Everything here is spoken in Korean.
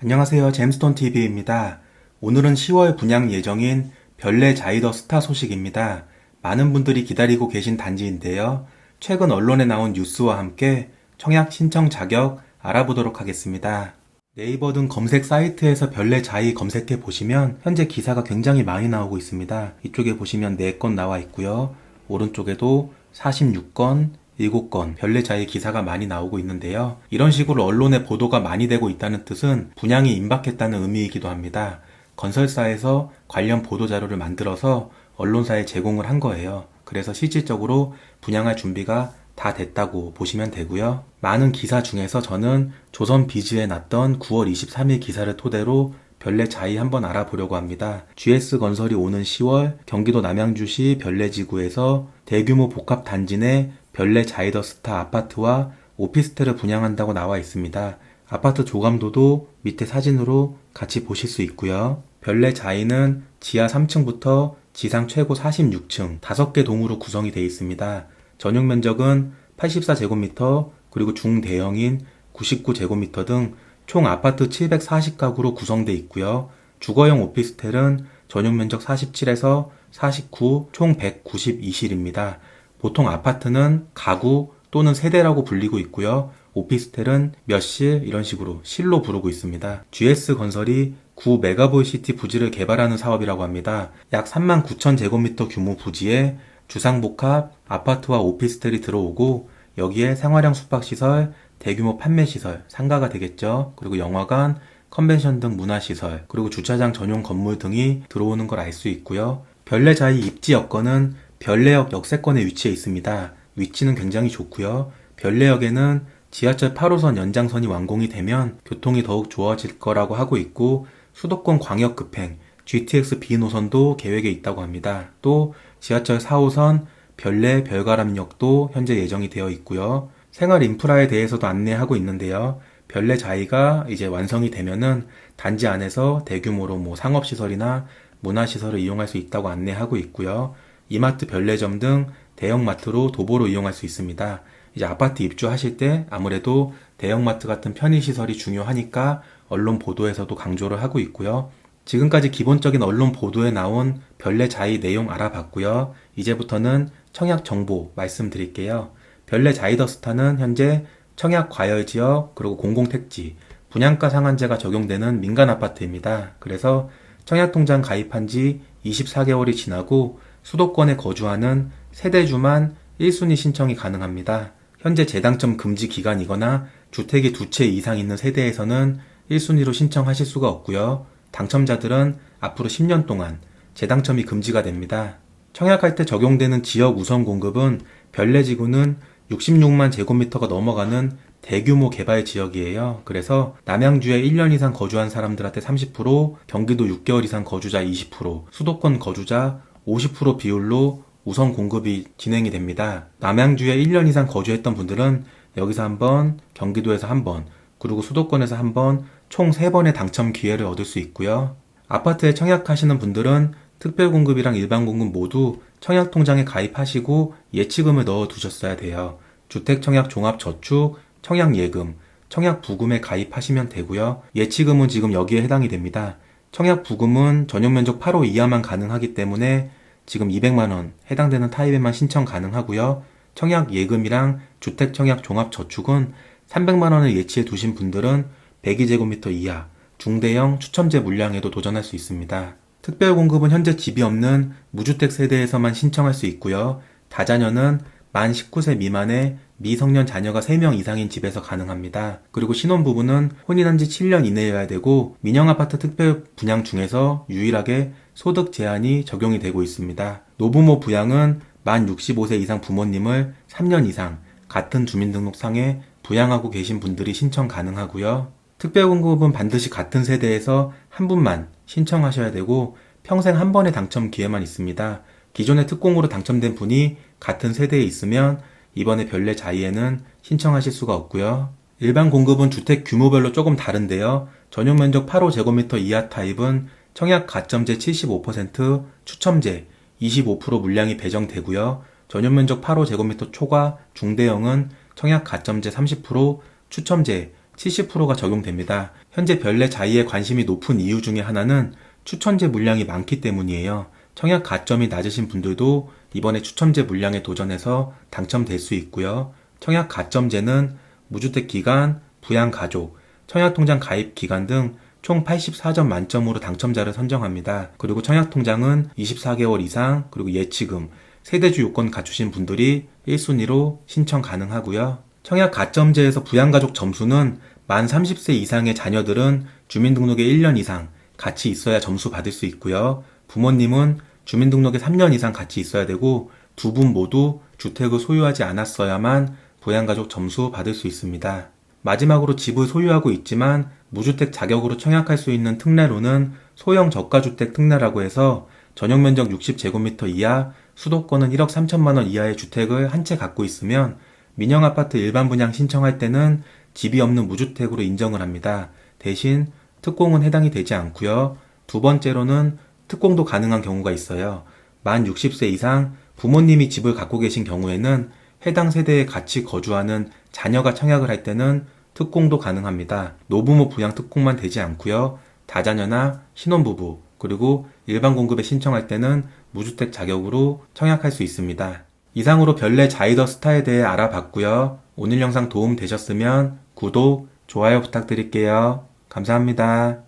안녕하세요. 잼스톤TV입니다. 오늘은 10월 분양 예정인 별내 자이더 스타 소식입니다. 많은 분들이 기다리고 계신 단지인데요. 최근 언론에 나온 뉴스와 함께 청약 신청 자격 알아보도록 하겠습니다. 네이버 등 검색 사이트에서 별내 자이 검색해 보시면 현재 기사가 굉장히 많이 나오고 있습니다. 이쪽에 보시면 4건 나와 있고요. 오른쪽에도 46건, 7건 별내 자이 기사가 많이 나오고 있는데요. 이런 식으로 언론에 보도가 많이 되고 있다는 뜻은 분양이 임박했다는 의미이기도 합니다. 건설사에서 관련 보도자료를 만들어서 언론사에 제공을 한 거예요. 그래서 실질적으로 분양할 준비가 다 됐다고 보시면 되고요. 많은 기사 중에서 저는 조선비즈에 났던 9월 23일 기사를 토대로 별내 자이 한번 알아보려고 합니다. GS건설이 오는 10월 경기도 남양주시 별내지구에서 대규모 복합단지 내 별내 자이더 스타 아파트와 오피스텔을 분양한다고 나와 있습니다. 아파트 조감도도 밑에 사진으로 같이 보실 수 있고요. 별내 자이는 지하 3층부터 지상 최고 46층 5개 동으로 구성이 되어 있습니다. 전용 면적은 84제곱미터 그리고 중대형인 99제곱미터 등 총 아파트 740가구로 구성되어 있고요. 주거용 오피스텔은 전용 면적 47에서 49, 총 192실입니다. 보통 아파트는 가구 또는 세대라고 불리고 있고요. 오피스텔은 몇 실 이런 식으로 실로 부르고 있습니다. GS건설이 9메가볼시티 부지를 개발하는 사업이라고 합니다. 약 39,000제곱미터 규모 부지에 주상복합, 아파트와 오피스텔이 들어오고 여기에 생활형 숙박시설, 대규모 판매시설, 상가가 되겠죠. 그리고 영화관, 컨벤션 등 문화시설, 그리고 주차장 전용 건물 등이 들어오는 걸 알 수 있고요. 별내자이 입지 여건은 별내역 역세권에 위치해 있습니다. 위치는 굉장히 좋고요. 별내역에는 지하철 8호선 연장선이 완공이 되면 교통이 더욱 좋아질 거라고 하고 있고 수도권 광역급행, GTX B 노선도 계획에 있다고 합니다. 또 지하철 4호선 별내 별가람역도 현재 예정이 되어 있고요. 생활 인프라에 대해서도 안내하고 있는데요. 별내 자이가 이제 완성이 되면은 단지 안에서 대규모로 상업시설이나 문화시설을 이용할 수 있다고 안내하고 있고요. 이마트 별내점 등 대형마트로 도보로 이용할 수 있습니다. 이제 아파트 입주하실 때 아무래도 대형마트 같은 편의시설이 중요하니까 언론 보도에서도 강조를 하고 있고요. 지금까지 기본적인 언론 보도에 나온 별내 자이 내용 알아봤고요. 이제부터는 청약 정보 말씀드릴게요. 별내 자이더 스타는 현재 청약 과열지역 그리고 공공택지, 분양가 상한제가 적용되는 민간 아파트입니다. 그래서 청약통장 가입한 지 24개월이 지나고 수도권에 거주하는 세대주만 1순위 신청이 가능합니다. 현재 재당첨 금지 기간이거나 주택이 2채 이상 있는 세대에서는 1순위로 신청하실 수가 없고요. 당첨자들은 앞으로 10년 동안 재당첨이 금지가 됩니다. 청약할 때 적용되는 지역 우선 공급은 별내지구는 66만 제곱미터가 넘어가는 대규모 개발 지역이에요. 그래서 남양주에 1년 이상 거주한 사람들한테 30%, 경기도 6개월 이상 거주자 20%, 수도권 거주자 50% 비율로 우선 공급이 진행이 됩니다. 남양주에 1년 이상 거주했던 분들은 여기서 한 번, 경기도에서 한 번, 그리고 수도권에서 한 번, 총 3번의 당첨 기회를 얻을 수 있고요. 아파트에 청약하시는 분들은 특별공급이랑 일반공급 모두 청약통장에 가입하시고 예치금을 넣어 두셨어야 돼요. 주택청약 종합저축, 청약예금, 청약부금에 가입하시면 되고요. 예치금은 지금 여기에 해당이 됩니다. 청약부금은 전용면적 8호 이하만 가능하기 때문에 지금 200만원 해당되는 타입에만 신청 가능하고요. 청약예금이랑 주택청약 종합저축은 300만원을 예치해 두신 분들은 102제곱미터 이하, 중대형 추첨제 물량에도 도전할 수 있습니다. 특별공급은 현재 집이 없는 무주택 세대에서만 신청할 수 있고요. 다자녀는 만 19세 미만의 미성년 자녀가 3명 이상인 집에서 가능합니다. 그리고 신혼부부는 혼인한 지 7년 이내여야 되고 민영아파트 특별 분양 중에서 유일하게 소득 제한이 적용이 되고 있습니다. 노부모 부양은 만 65세 이상 부모님을 3년 이상 같은 주민등록상에 부양하고 계신 분들이 신청 가능하고요. 특별공급은 반드시 같은 세대에서 한 분만 신청하셔야 되고 평생 한 번의 당첨 기회만 있습니다. 기존에 특공으로 당첨된 분이 같은 세대에 있으면 이번에 별내 자이에는 신청하실 수가 없고요. 일반 공급은 주택 규모별로 조금 다른데요. 전용 면적 8호 제곱미터 이하 타입은 청약 가점제 75%, 추첨제 25% 물량이 배정되고요. 전용 면적 8호 제곱미터 초과 중대형은 청약 가점제 30%, 추첨제 70%가 적용됩니다. 현재 별내 자이에 관심이 높은 이유 중에 하나는 추천제 물량이 많기 때문이에요. 청약 가점이 낮으신 분들도 이번에 추첨제 물량에 도전해서 당첨될 수 있고요. 청약 가점제는 무주택 기간, 부양 가족, 청약통장 가입 기간 등 총 84점 만점으로 당첨자를 선정합니다. 그리고 청약통장은 24개월 이상, 그리고 예치금, 세대주 요건 갖추신 분들이 1순위로 신청 가능하고요. 청약 가점제에서 부양가족 점수는 만 30세 이상의 자녀들은 주민등록에 1년 이상 같이 있어야 점수 받을 수 있고요. 부모님은 주민등록에 3년 이상 같이 있어야 되고 두 분 모두 주택을 소유하지 않았어야만 부양가족 점수 받을 수 있습니다. 마지막으로 집을 소유하고 있지만 무주택 자격으로 청약할 수 있는 특례로는 소형 저가주택 특례라고 해서 전용면적 60제곱미터 이하, 수도권은 1억 3천만 원 이하의 주택을 한 채 갖고 있으면 민영아파트 일반 분양 신청할 때는 집이 없는 무주택으로 인정을 합니다. 대신 특공은 해당이 되지 않고요. 두 번째로는 특공도 가능한 경우가 있어요. 만 60세 이상 부모님이 집을 갖고 계신 경우에는 해당 세대에 같이 거주하는 자녀가 청약을 할 때는 특공도 가능합니다. 노부모 부양 특공만 되지 않고요. 다자녀나 신혼부부 그리고 일반 공급에 신청할 때는 무주택 자격으로 청약할 수 있습니다. 이상으로 별내 자이더 스타에 대해 알아봤고요. 오늘 영상 도움 되셨으면 구독, 좋아요 부탁드릴게요. 감사합니다.